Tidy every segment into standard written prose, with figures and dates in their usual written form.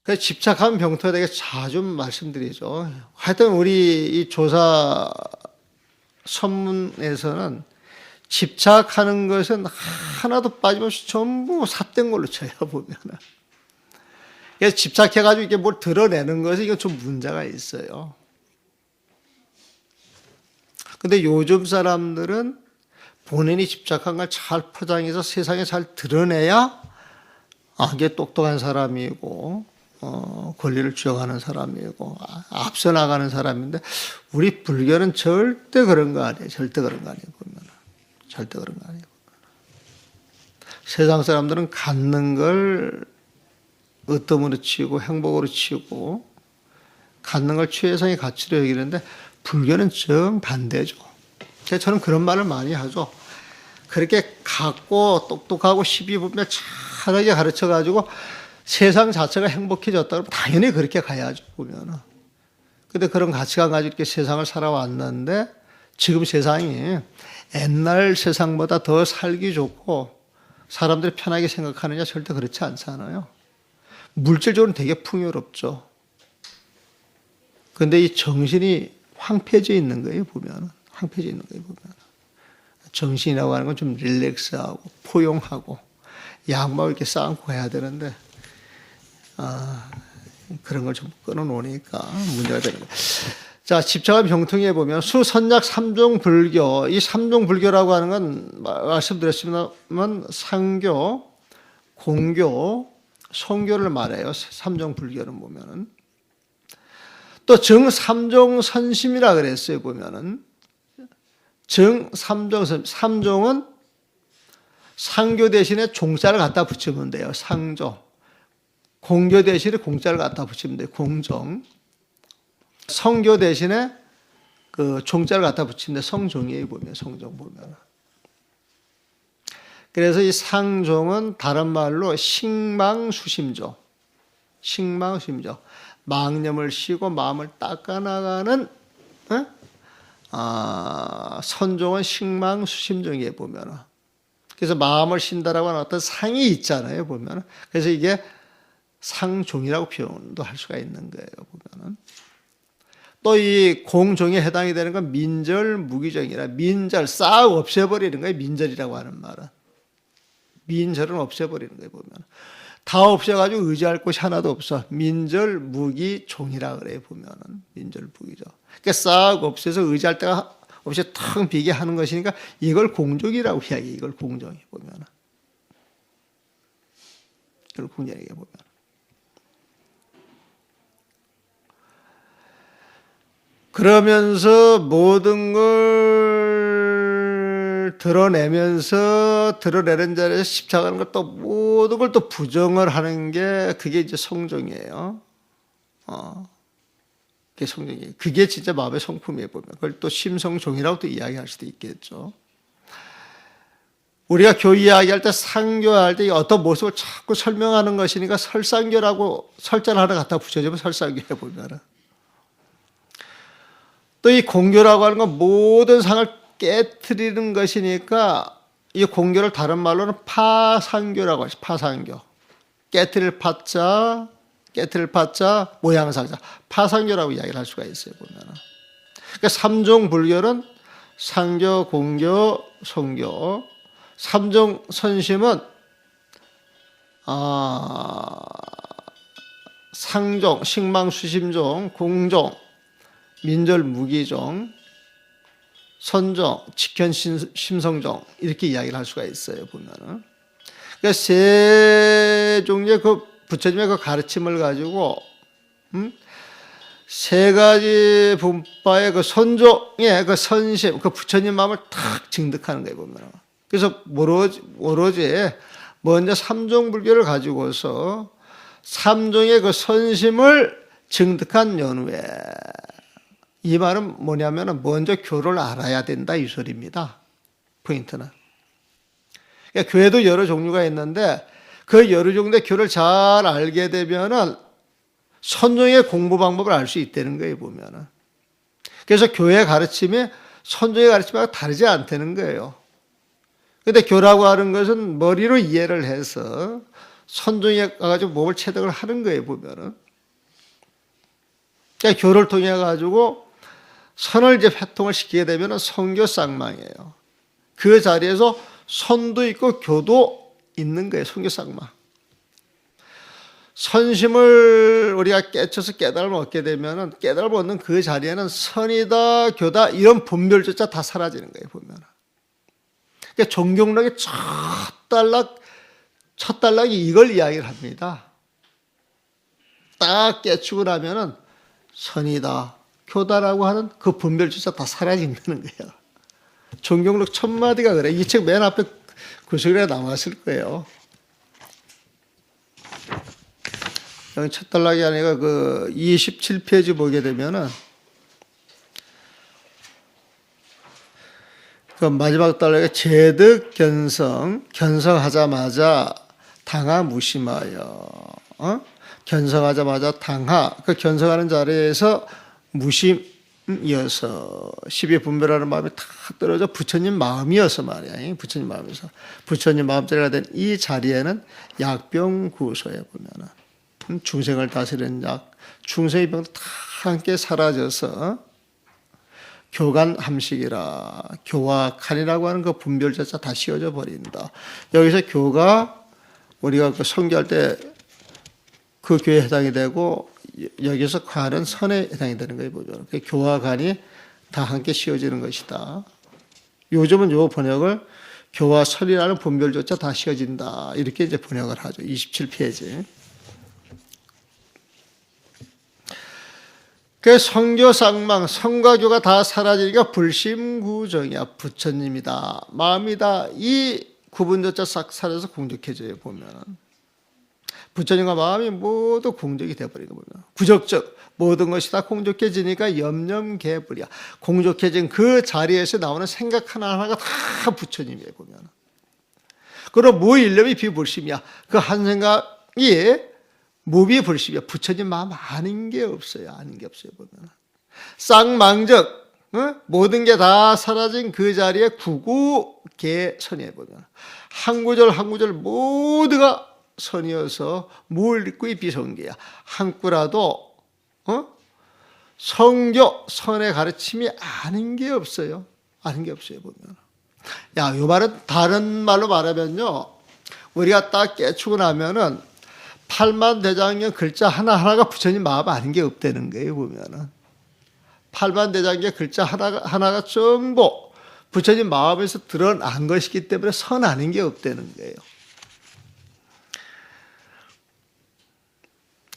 그 집착하면 병토에 대해 자주 말씀드리죠. 하여튼 우리 이 조사 선문에서는 집착하는 것은 하나도 빠짐없이 전부 삿된 걸로 쳐요, 보면은. 그래서 집착해가지고 이게 뭘 드러내는 것은 이거 좀 문제가 있어요. 근데 요즘 사람들은 본인이 집착한 걸 잘 포장해서 세상에 잘 드러내야 이게 똑똑한 사람이고, 권리를 쥐어가는 사람이고, 앞서 나가는 사람인데, 우리 불교는 절대 그런 거 아니에요. 절대 그런 거 아니에요, 보면. 절대 그런 거 아니에요. 세상 사람들은 갖는 걸 으뜸으로 치고, 행복으로 치고, 갖는 걸 최상의 가치로 여기는데, 불교는 정반대죠. 그래서 저는 그런 말을 많이 하죠. 그렇게 갖고 똑똑하고 시비분별하게 가르쳐가지고 세상 자체가 행복해졌다 그러면 당연히 그렇게 가야죠, 보면은. 근데 그런 가치관 가지고 이렇게 세상을 살아왔는데 지금 세상이 옛날 세상보다 더 살기 좋고 사람들이 편하게 생각하느냐 절대 그렇지 않잖아요. 물질적으로는 되게 풍요롭죠. 근데 이 정신이 황폐해져 있는 거예요, 보면은. 황폐해져 있는 거예요, 보면은. 정신이라고 하는 건 좀 릴렉스하고 포용하고 양막을 이렇게 쌓고 가야 되는데 그런 걸 좀 끊어놓으니까 문제가 되는 거예요. 자, 집착과 병통에 보면 수선약 삼종 불교, 이 삼종 불교라고 하는 건 말씀드렸지만 상교, 공교, 성교를 말해요. 삼종 불교는 보면은. 또 정삼종 선심이라 그랬어요, 보면은. 정삼종, 삼종은 상교 대신에 종자를 갖다 붙이면 돼요. 상조. 공교 대신에 공자를 갖다 붙이면 돼요. 공정. 성교 대신에 그 종자를 갖다 붙이면 돼요. 성종이에요, 보면. 성종 보면. 그래서 이 상종은 다른 말로 식망수심조. 식망수심조. 망념을 쉬고 마음을 닦아나가는, 선종은 식망수심종이에요, 보면은. 그래서 마음을 쉰다라고 하는 어떤 상이 있잖아요, 보면은. 그래서 이게 상종이라고 표현도 할 수가 있는 거예요, 보면은. 또 이 공종에 해당이 되는 건 민절, 무기정이라 민절, 싹 없애버리는 거예요, 민절이라고 하는 말은. 민절은 없애버리는 거예요, 보면. 다 없애가지고 의지할 곳이 하나도 없어. 민절, 무기, 종이라 그래요, 보면은. 민절, 무기죠. 그러니까 싹 없애서 의지할 데가 없이 텅 비게 하는 것이니까 이걸 공종이라고 이야기해요. 이걸 공종이 보면은. 이걸 공종이라고 보면. 그러면서 모든 걸 드러내면서 드러내는 자리에서 집착하는 걸 또 모든 걸 또 부정을 하는 게 그게 이제 성종이에요. 그게 성종이에요. 그게 진짜 마음의 성품이에요, 보면. 그걸 또 심성종이라고 또 이야기할 수도 있겠죠. 우리가 교회 이야기할 때 상교할 때 어떤 모습을 자꾸 설명하는 것이니까 설상교라고 설자를 하나 갖다 붙여주면 설상교해 보면은. 또 이 공교라고 하는 건 모든 상을 깨트리는 것이니까 이 공교를 다른 말로는 파상교라고 하죠. 파상교. 깨트릴 파자, 모양상자. 파상교라고 이야기를 할 수가 있어요, 보면은. 그러니까 삼종 불교는 상교, 공교, 성교. 삼종 선심은 상종, 식망수심종, 공종, 민절 무기종, 선종, 직현심성종 이렇게 이야기를 할 수가 있어요, 보면은. 그러니까 세 종류의 그 부처님의 그 가르침을 가지고 세 가지 분파의 그 선종의 그 선심, 그 부처님 마음을 탁 증득하는 거예요, 보면. 그래서 오로지 먼저 삼종 불교를 가지고서 삼종의 그 선심을 증득한 연후에 이 말은 뭐냐면 먼저 교를 알아야 된다 이 소리입니다. 포인트는. 그러니까 교회도 여러 종류가 있는데 그 여러 종류의 교를 잘 알게 되면은 선종의 공부 방법을 알 수 있다는 거예요, 보면은. 그래서 교회 가르침이 선종의 가르침하고 다르지 않다는 거예요. 근데 교라고 하는 것은 머리로 이해를 해서 선종해 가지고 몸을 체득을 하는 거예요, 보면은. 그러니까 교를 통해 가지고 선을 이제 회통을 시키게 되면은 선교쌍망이에요. 그 자리에서 선도 있고 교도 있는 거예요, 선교쌍망. 선심을 우리가 깨쳐서 깨달음을 얻게 되면은 깨달음을 얻는 그 자리에는 선이다, 교다 이런 분별조차 다 사라지는 거예요, 보면은. 그러니까 종경록의 첫 단락이 이걸 이야기를 합니다. 딱 깨치고 나면은 선이다, 교다라고 하는 그 분별조차 다 사라진다는 거예요. 종경록 첫 마디가 그래. 이 책 맨 앞에 구석에 나왔을 거예요. 여기 첫 단락이 아니라 그 27페이지 보게 되면은 그 마지막 단락에 제득 견성하자마자 당하 무심하여, 견성하자마자 당하, 그 견성하는 자리에서 무심이어서 12분별하는 마음이 다 떨어져 부처님 마음이어서 말이야. 부처님 마음에서 부처님 마음자리가 된 이 자리에는 약병구소에 보면은 중생을 다스리는 약, 중생의 병도 다 함께 사라져서 교간 함식이라, 교와 칸이라고 하는 그 분별 자체가 다 씌워져 버린다. 여기서 교가 우리가 그 선교할 때 그 교에 해당이 되고, 여기서 간은 선에 해당이 되는 거예요, 보죠. 교와 간이 다 함께 씌워지는 것이다. 요즘은 요 번역을 교와 선이라는 분별조차 다 씌워진다, 이렇게 이제 번역을 하죠. 27페이지. 그 성교쌍망, 성과 교가 다 사라지니까 불심구정이야. 부처님이다, 마음이다, 이 구분조차 싹 사라져서 공적해져요, 보면. 부처님과 마음이 모두 공적이 되어버리는 거예요. 구적적, 모든 것이 다 공적해지니까 염념개불이야. 공적해진 그 자리에서 나오는 생각 하나하나가 다 부처님이에요, 보면. 그럼 무일념이 비불심이야. 그 한 생각이 무비불심이야. 부처님 마음 아는 게 없어요. 아는 게 없어요, 보면. 쌍망적, 모든 게 다 사라진 그 자리에 구구개선이에요, 보면. 한 구절 한 구절 모두가 선이어서 무을립구의 비성계야. 한 구라도 성교, 선의 가르침이 아는 게 없어요. 아는 게 없어요, 보면. 야, 요 말은 다른 말로 말하면요, 우리가 딱 깨치고 나면은 팔만대장경 글자 하나하나가 부처님 마음 아는 게 없다는 거예요, 보면은. 팔만대장경 글자 하나가 전부 부처님 마음에서 드러난 것이기 때문에 선 아는 게 없다는 거예요.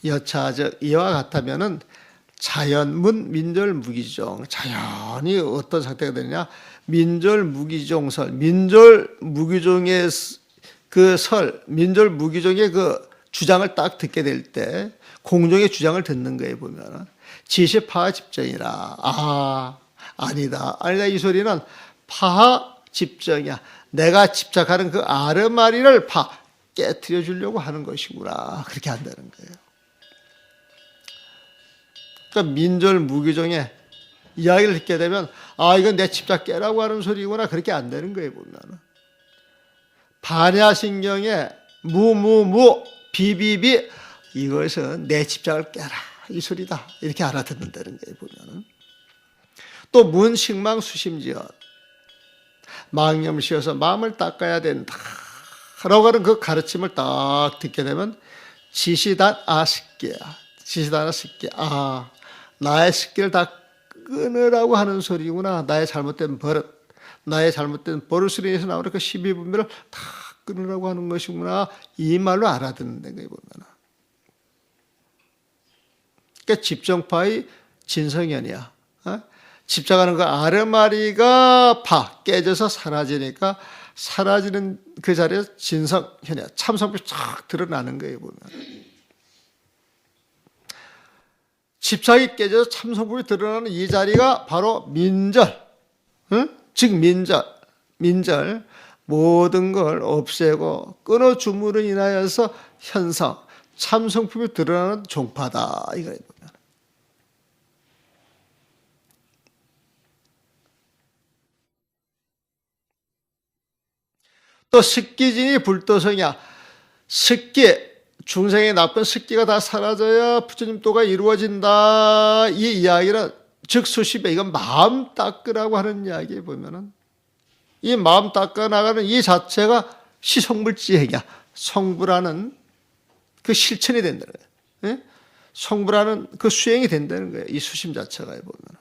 여차적 이와 같다면은 자연문 민절 무기종, 자연이 어떤 상태가 되느냐, 민절 무기종설, 민절 무기종의 그 설, 민절 무기종의 그 주장을 딱 듣게 될 때 공종의 주장을 듣는 거예요, 보면은. 지시파하 집정이라. 아니다 이 소리는 파하 집정이야. 내가 집착하는 그 아르마리를 깨트려 주려고 하는 것이구나, 그렇게 한다는 거예요. 그러니까 민절 무기종의 이야기를 듣게 되면 이건 내 집착 깨라고 하는 소리구나, 그렇게 안 되는 거예요, 보면은. 반야신경의 무무무 비비비, 이것은 내 집착을 깨라, 이 소리다, 이렇게 알아듣는다는 거예요, 보면은. 또 문식망 수심지연, 망념시어서 마음을 닦아야 된다 라고 하는 그 가르침을 딱 듣게 되면 지시단 아식계야. 지시단 아식계, 나의 식기를 다 끊으라고 하는 소리구나. 나의 잘못된 버릇, 나의 잘못된 버릇으로 인해서 나오는 그 12분별을 다 끊으라고 하는 것이구나, 이 말로 알아듣는 거예요, 보면. 그러니까 집정파의 진성현이야. 집착하는 그 아르마리가 깨져서 사라지니까 사라지는 그 자리에서 진성현이야. 참성법이 쫙 드러나는 거예요, 보면. 집착이 깨져서 참성법이 드러나는 이 자리가 바로 민절, 즉 민절, 모든 걸 없애고 끊어줌으로 인하여서 현상, 참성품이 드러나는 종파다, 이거예요. 또 식기진이 불도성이야. 식기, 중생의 나쁜 습기가 다 사라져야 부처님도가 이루어진다. 이 이야기는 즉 수십에 이건 마음 닦으라고 하는 이야기에 보면은 이 마음 닦아 나가는 이 자체가 시성불지행이야. 성불하는 그 실천이 된다는 거예요. 예? 성불하는 그 수행이 된다는 거예요. 이 수심 자체가 보면.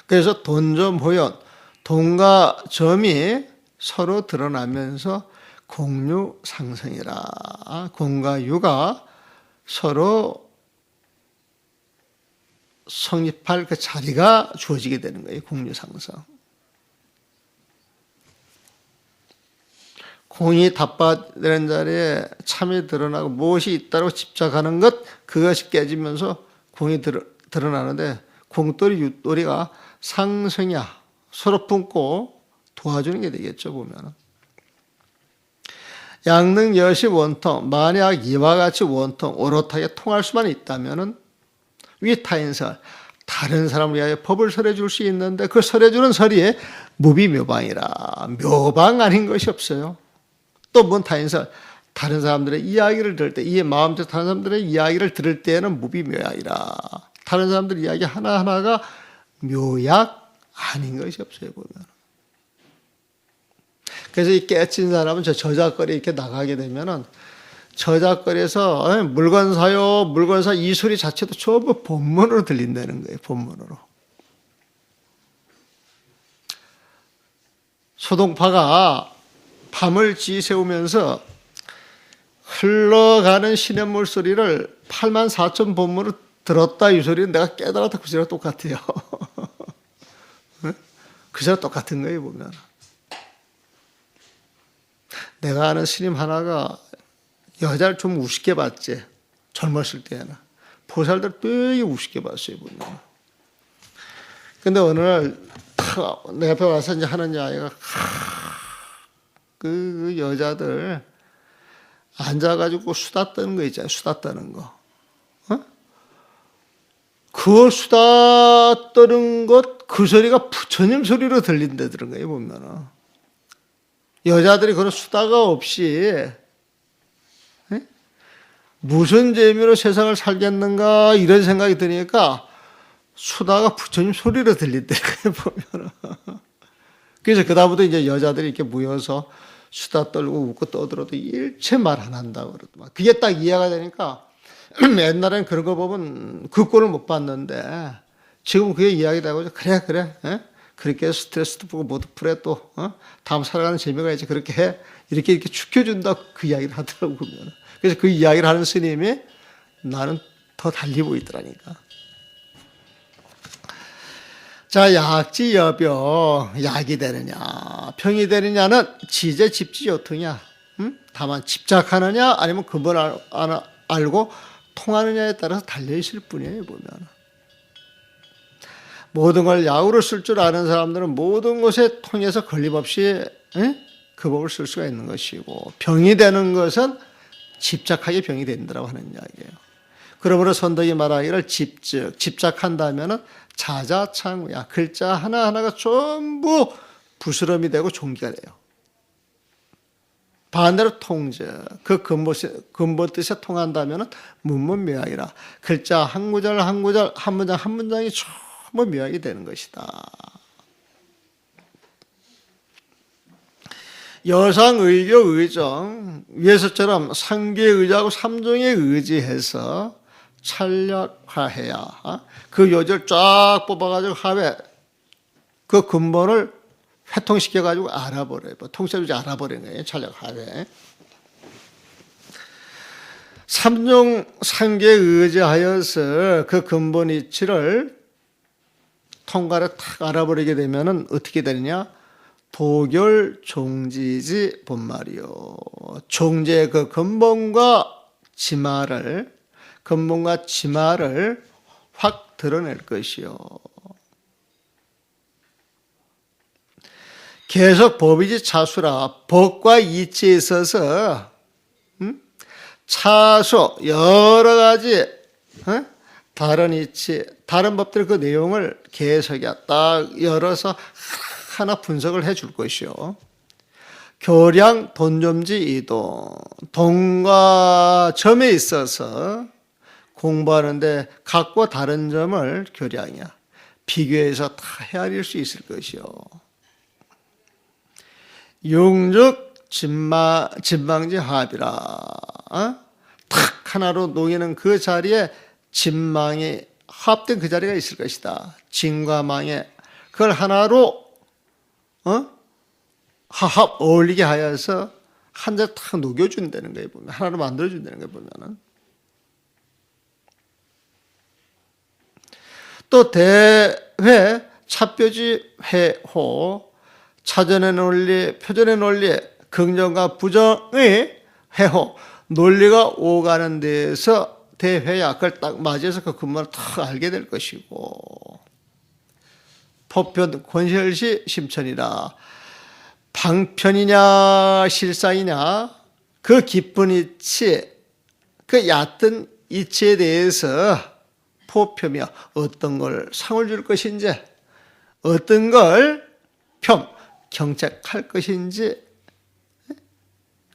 그래서 돈점 호연, 돈과 점이 서로 드러나면서 공유 상승이라. 공과 유가 서로 성립할 그 자리가 주어지게 되는 거예요. 공유 상승. 공이 답받는 자리에 참이 드러나고 무엇이 있다고 집착하는 것, 그것이 깨지면서 공이 드러나는데 공돌이 윷돌이가 상승이야. 서로 품고 도와주는 게 되겠죠, 보면은. 양능 여시 원통, 만약 이와 같이 원통, 오롯하게 통할 수만 있다면은 위타인설, 다른 사람을 위하여 법을 설해줄 수 있는데 그 설해주는 설이 무비묘방이라. 묘방 아닌 것이 없어요. 또 뭔 타인설, 다른 사람들의 이야기를 들을 때, 이 마음대로 다른 사람들의 이야기를 들을 때에는 무비묘약이라. 다른 사람들 이야기 하나하나가 묘약 아닌 것이 없어요, 보면. 그래서 이 깨친 사람은 저 저작거리 이렇게 나가게 되면은 저작거리에서 물건 사요, 물건 사, 이 소리 자체도 전부 본문으로 들린다는 거예요, 본문으로. 소동파가 밤을 지새우면서 흘러가는 시냇물 소리를 84,000 본문으로 들었다, 이 소리는 내가 깨달았다, 그 소리가 똑같아요. 그 소리가 똑같은 거예요, 보면. 내가 아는 스님 하나가 여자를 좀 우습게 봤지, 젊었을 때에는. 보살들 되게 우습게 봤어요, 보면. 근데 어느 날 내 앞에 와서 이제 하는 이야기가 그 여자들 앉아가지고 수다 떠는 거 있잖아요. 수다 떠는 거. 그 수다 떠는 것, 그 소리가 부처님 소리로 들린다는 거예요, 보면은. 여자들이 그런 수다가 없이 무슨 재미로 세상을 살겠는가 이런 생각이 드니까 수다가 부처님 소리로 들린다는 거예요, 보면은. 그래서 그다음부터 이제 여자들이 이렇게 모여서 수다 떨고 웃고 떠들어도 일체 말 안 한다고 그러더만. 그게 딱 이해가 되니까 옛날에는 그런 거 보면 그 꼴을 못 봤는데 지금 그게 이야기 되고 그래 그렇게 스트레스도 풀고 모두 풀에 또 다음 살아가는 재미가 있지 그렇게 해 이렇게 축혀준다 그 이야기를 하더라고 보면. 그래서 그 이야기를 하는 스님이 나는 더 달리 보이더라니까. 자, 약지여병, 약이 되느냐, 병이 되느냐는 지제 집지요통이야. 다만 집착하느냐, 아니면 근본을 알고 통하느냐에 따라서 달려있을 뿐이에요, 보면. 모든 걸 약으로 쓸 줄 아는 사람들은 모든 것에 통해서 걸림없이 그 법을 쓸 수가 있는 것이고, 병이 되는 것은 집착하게 병이 된다고 하는 이야기예요. 그러므로 선덕이 말하기를 집착한다면은 자자창우야. 글자 하나하나가 전부 부스럼이 되고 종기가 돼요. 반대로 통제, 그 근본 뜻에 통한다면은 문문묘약이라. 글자 한 구절 한 구절, 한 문장 한 문장이 전부 묘약이 되는 것이다. 여상 의교 의정, 위에서처럼 상계에 의지하고 삼종에 의지해서 찰약화해야 그 요절 쫙 뽑아가지고 하회 그 근본을 회통시켜가지고 알아버려요. 통째로 알아버리는 거예요. 찰약화해. 삼종 상계에 의지하여서 그 근본 이치를 통과를 탁 알아버리게 되면은 어떻게 되느냐? 도결 종지지 본말이요. 종지의 그 근본과 지마를 확 드러낼 것이요. 계속 법이지 차수라. 법과 이치에 있어서 차수 여러 가지 다른 이치, 다른 법들 그 내용을 계속이야 딱 열어서 하나 분석을 해 줄 것이요. 교량, 돈점지, 이동. 돈과 점에 있어서 공부하는데 각과 다른 점을 교량이야. 비교해서 다 헤아릴 수 있을 것이요. 용적 진망지 합이라. 탁 하나로 놓이는 그 자리에 진망이 합된 그 자리가 있을 것이다. 진과 망에 그걸 하나로 합 어울리게 하여서 한 자리 탁 녹여준다는 거예요. 보면 하나로 만들어준다는 거예요. 보면은 또 대회 차표지 회호 차전의 논리 표전의 논리 긍정과 부정의 회호 논리가 오가는 데에서 대회야 그걸 딱 맞이해서 그 근본을 딱 알게 될 것이고 포편 권실시 심천이라 방편이냐 실상이냐 그 깊은 이치 그 얕은 이치에 대해서 포편이야 어떤 걸 상을 줄 것인지 어떤 걸 경책할 것인지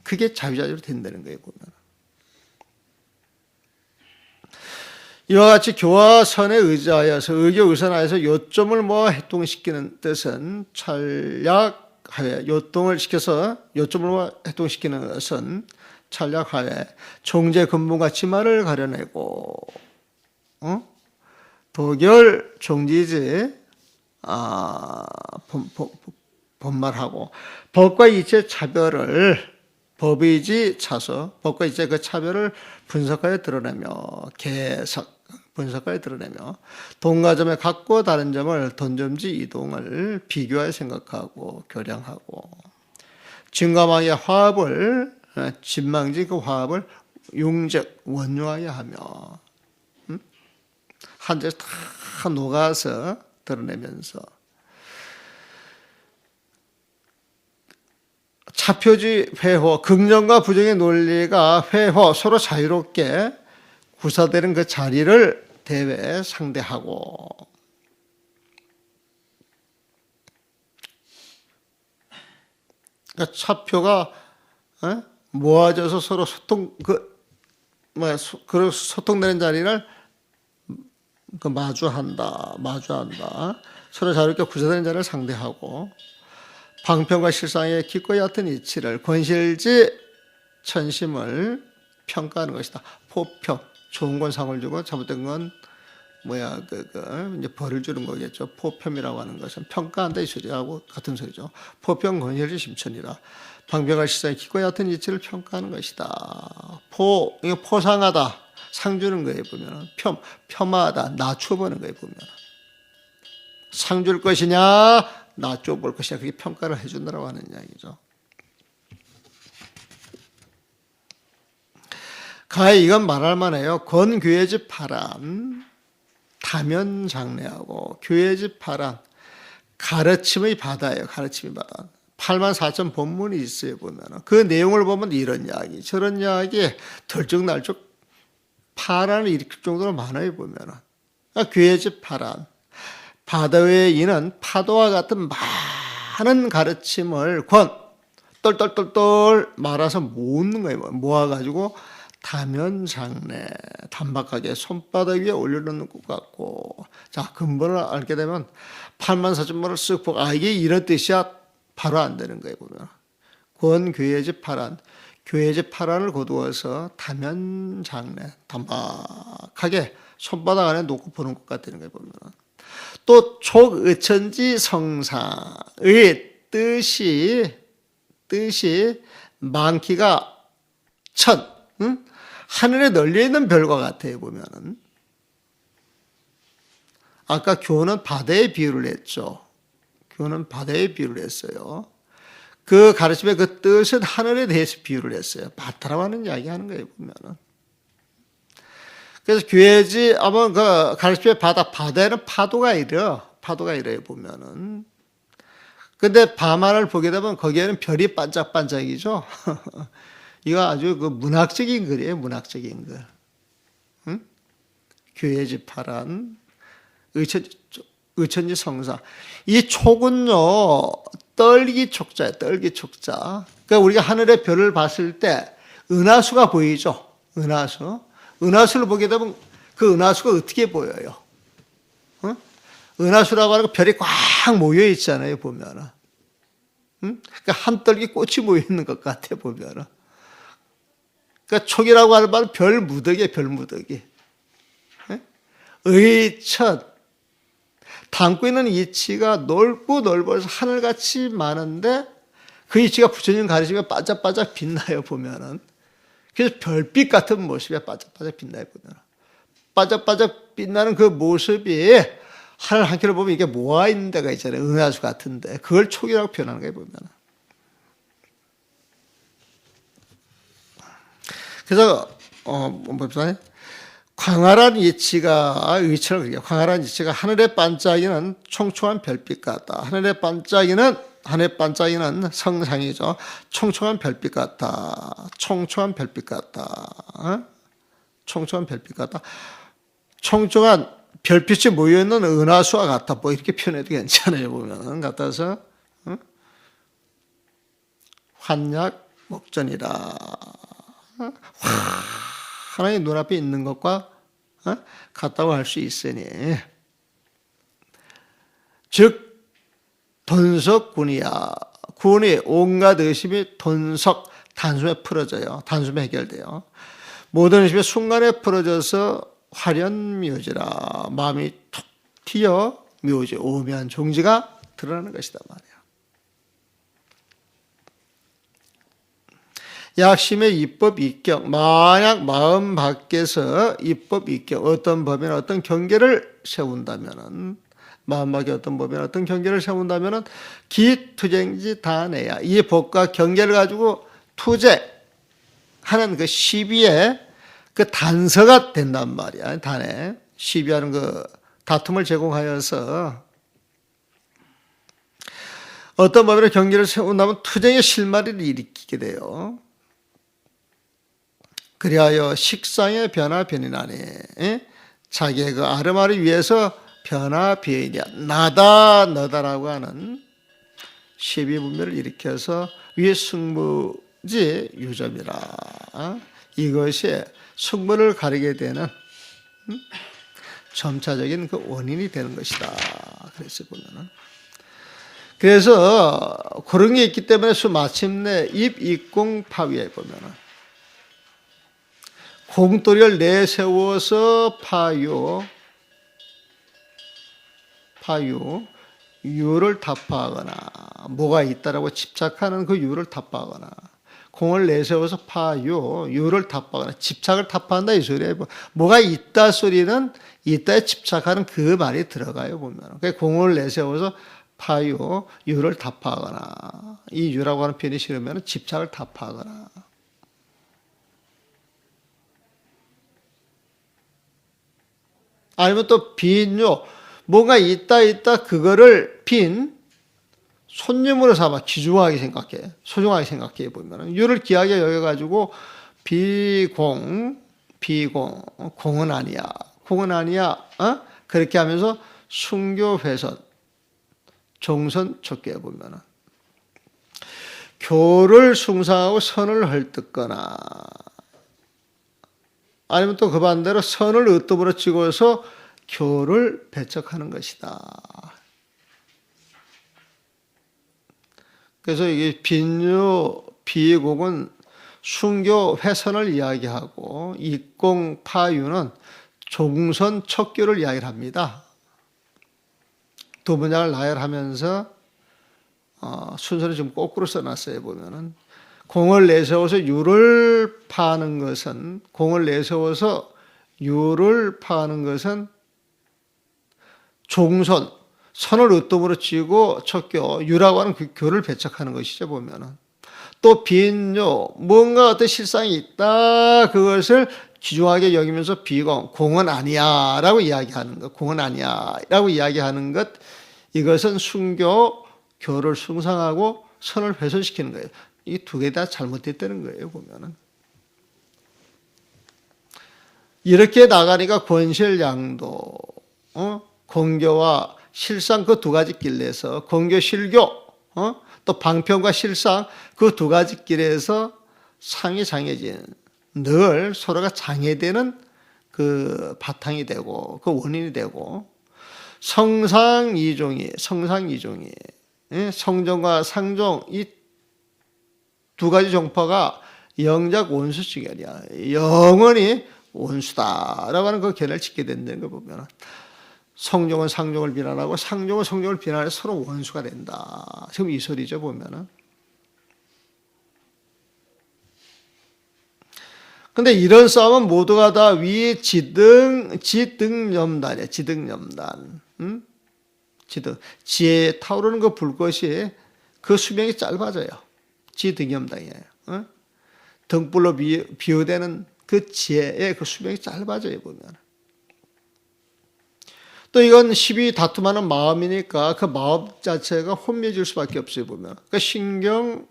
그게 자유자재로 된다는 거예요. 보면 이와 같이 교와 선에 의지하여서 의교 의선하여서 요점을 모아 해동시키는 뜻은 찰약하회 요동을 시켜서 요점을 모아 해동시키는 것은 찰약하회 종제 근본과 치마를 가려내고 도결 종지지 본말하고 법과 이치의 차별을 법의지 차서 법과 이치의 그 차별을 분석하여 드러내며 개석 분석하여 드러내며 돈과 점의 같고 다른 점을 돈점지 이동을 비교하여 생각하고 교량하고 진과 망의 화합을 진망지 그 화합을 용적 원용하여 하며 한 자리 다 녹아서 드러내면서 차표지 회호 긍정과 부정의 논리가 회호 서로 자유롭게 구사되는 그 자리를 대회에 상대하고 그러니까 차표가 모아져서 서로 소통되는 자리를 마주한다. 서로 자유롭게 구사되는 자리를 상대하고 방편과 실상의 깊고 얕은 이치를 권실지 천심을 평가하는 것이다. 포평 좋은 건 상을 주고 잘못된 건 이제 벌을 주는 거겠죠. 포평이라고 하는 것은 평가한다 이 소리하고 같은 소리죠. 포평 권실지 심천이라 방편과 실상의 깊고 얕은 이치를 평가하는 것이다. 이거 포상하다. 상 주는 거에 보면 폄하하다. 낮춰보는 거에 보면 상 줄 것이냐 낮춰볼 것이냐 그게 평가를 해준다고 하는 이야기죠. 가히 이건 말할 만해요. 권교회집 파란 다면장래하고 교회집 파란 가르침의 바다예요. 가르침의 바다. 84,000 본문이 있어요. 보면 그 내용을 보면 이런 이야기 저런 이야기 덜쭉날쭉 파란을 일으킬 정도로 많아요. 보면 교회집 파란 바다 위에 이는 파도와 같은 많은 가르침을 똘똘똘똘 말아서 모으는 거예요. 모아가지고 다면장래 단박하게 손바닥 위에 올려놓는 것 같고 자 근본을 알게 되면 84,000번을 쓱 보고 이게 이런 뜻이야 바로 안 되는 거예요. 보면 권교회집 파란 교회집 파란을 거두어서 다면장래 단박하게 손바닥 안에 놓고 보는 것 같다는 거예요. 보면 또 촉의천지 성상의 뜻이 많기가 하늘에 널려 있는 별과 같아요. 보면은 아까 교는 바다에 비유를 했죠. 교는 바다에 비유를 했어요. 그 가르침의 그 뜻은 하늘에 대해서 비유를 했어요. 바다라고 하는 이야기 하는 거예요. 보면은 그래서 교회지 아마 그 가르침의 바다에는 파도가 이래요. 보면은 근데 밤하늘 보게 되면 거기에는 별이 반짝반짝이죠. 이거 아주 그 문학적인 글이에요. 문학적인 글. 교회집 파란 의천지 성사. 이 촉은요, 떨기촉자예요. 떨기촉자. 그러니까 우리가 하늘의 별을 봤을 때 은하수가 보이죠. 은하수. 은하수를 보게 되면 그 은하수가 어떻게 보여요? 어? 은하수라고 하는 거 별이 꽉 모여 있잖아요, 보면은. 그러니까 한 떨기 꽃이 모여 있는 것 같아, 보면은. 그러니까 촉이라고 하는 말은 별 무더기에 별 무더기. 의천. 담고 있는 이치가 넓고 넓어서 하늘같이 많은데 그 이치가 부처님 가르치면 반짝반짝 빛나요, 보면은. 그래서 별빛 같은 모습이 반짝반짝 빛나요, 보면은. 반짝반짝 빛나는 그 모습이 하늘 한 켠을 보면 이게 모아 있는 데가 있잖아요. 은하수 같은데. 그걸 촉이라고 표현하는 거예요, 보면은. 그래서, 뭡니까? 광활한 이치가, 의천을 그려요. 광활한 이치가 하늘에 반짝이는 총총한 별빛 같다. 하늘에 반짝이는 성상이죠. 총총한 별빛 같다. 총총한 별빛 같다. 총총한 별빛 같다. 총총한 별빛이 모여있는 은하수와 같다. 뭐 이렇게 표현해도 괜찮아요. 보면 같아서 환약 목전이다. 하나님 눈앞에 있는 것과 같다고 할 수 있으니 즉 돈석군이야. 군이 온갖 의심이 돈석 단숨에 풀어져요. 단숨에 해결돼요. 모든 의심이 순간에 풀어져서 화련묘지라 마음이 툭 튀어 묘지 오묘한 종지가 드러나는 것이다 말이야. 약심의 입법 입경. 만약 마음 밖에서 입법 입경, 어떤 법이나 어떤 경계를 세운다면은, 마음 밖에 어떤 법이나 어떤 경계를 세운다면은, 기투쟁지 다내야. 이 법과 경계를 가지고 투쟁하는 그 시비에 그 단서가 된단 말이야. 단에. 시비하는 그 다툼을 제공하여서 어떤 법이나 경계를 세운다면 투쟁의 실마리를 일으키게 돼요. 그리하여 식상의 변화 변이나니 자기의 그 아르마를 위해서 변화 변이야 나다 너다라고 하는 시비분별을 일으켜서 위에 승부지 유점이라. 이것이 승부를 가리게 되는 점차적인 그 원인이 되는 것이다. 그래서 보면은. 그래서 그런 게 있기 때문에 마침내 입익공 파위에 보면은 공돌이를 내세워서 유를 타파하거나 뭐가 있다라고 집착하는 그 유를 타파하거나 공을 내세워서 유를 타파하거나 집착을 타파한다 이 소리예요. 뭐가 있다 소리는 있다에 집착하는 그 말이 들어가요 보면. 그러니까 공을 내세워서 유를 타파하거나 이 유라고 하는 표현이 싫으면 집착을 타파하거나. 아니면 또 빈유, 뭔가 있다 그거를 빈 손님으로 삼아 귀중하게 생각해, 소중하게 생각해 보면 유를 귀하게 여겨가지고 공은 아니야, 그렇게 하면서 순교회선, 종선촉교해 보면은 교를 숭상하고 선을 헐뜯거나. 아니면 또 그 반대로 선을 으뜸으로 찍어서 교를 배척하는 것이다. 그래서 이게 빈유, 비곡은 순교 회선을 이야기하고 입공, 파유는 종선, 척교를 이야기를 합니다. 두 문장을 나열하면서 순서를 좀 거꾸로 써놨어요. 보면은 공을 내세워서 유를 파는 것은 종선, 선을 으뜸으로 쥐고 척교, 유라고 하는 그 교를 배척하는 것이죠, 보면은. 또 빈요, 뭔가 어떤 실상이 있다, 그것을 귀중하게 여기면서 공은 아니야, 라고 이야기하는 것, 이것은 순교, 교를 숭상하고 선을 훼손시키는 거예요. 이 두 개 다 잘못됐다는 거예요, 보면은. 이렇게 나가니까 권실양도, 공교와 실상 그 두 가지 길에서 공교 실교 또 방편과 실상 그 두 가지 길에서 상이 장애진 늘 서로가 장애되는 그 바탕이 되고 그 원인이 되고 성상이종이 성종과 상종 이 두 가지 종파가 영작 원수 지결이야. 영원히 원수다라고 하는 그 견해를 짓게 된다는 걸 보면 성종은 상종을 비난하고 상종은 성종을 비난해서 서로 원수가 된다. 지금 이 소리죠 보면은. 근데 이런 싸움은 모두가 다 위 지등염단이야. 지등염단. 지에 타오르는 그 불꽃이 그 수명이 짧아져요. 지등염단이에요. 등불로 비유되는 그 지혜의 그 수명이 짧아져요 보면. 또 이건 시비 다툼하는 마음이니까 그 마음 자체가 혼미해질 수밖에 없어요 보면. 그러니까 신경광음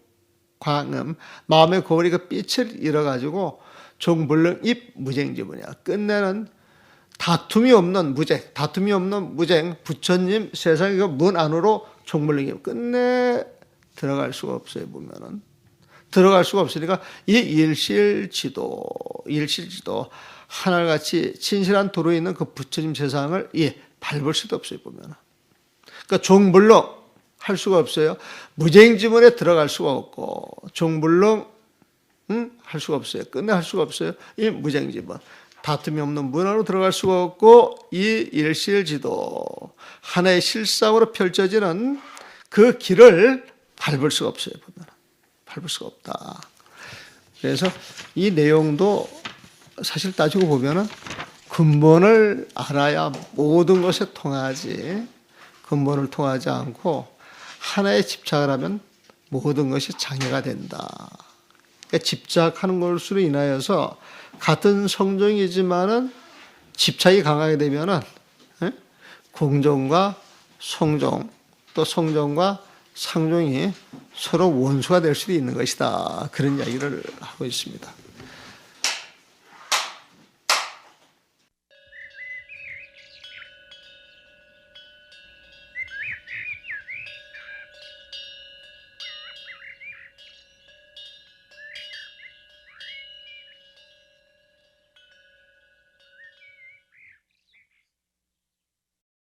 마음의 거울이 그 빛을 잃어가지고 종불능입 무쟁지문이야. 끝내는 다툼이 없는 무쟁 부처님 세상의 그 문 안으로 종불능이 끝내 들어갈 수가 없어요 보면은. 들어갈 수가 없으니까 이 일실지도 하늘같이 진실한 도로에 있는 그 부처님 세상을 밟을 수도 없어요 보면. 그러니까 종불능 할 수가 없어요. 무쟁지문에 들어갈 수가 없고 종불능 할 수가 없어요. 끝내 할 수가 없어요. 이 무쟁지문 다툼이 없는 문 안으로 들어갈 수가 없고 이 일실지도 하나의 실상으로 펼쳐지는 그 길을 밟을 수가 없어요 보면. 밟을 수가 없다. 그래서 이 내용도 사실 따지고 보면은 근본을 알아야 모든 것에 통하지 근본을 통하지 않고 하나에 집착을 하면 모든 것이 장애가 된다. 그러니까 집착하는 것으로 인하여서 같은 성종이지만은 집착이 강하게 되면은 공종과 성종 또 성종과 상종이 서로 원수가 될 수도 있는 것이다. 그런 이야기를 하고 있습니다.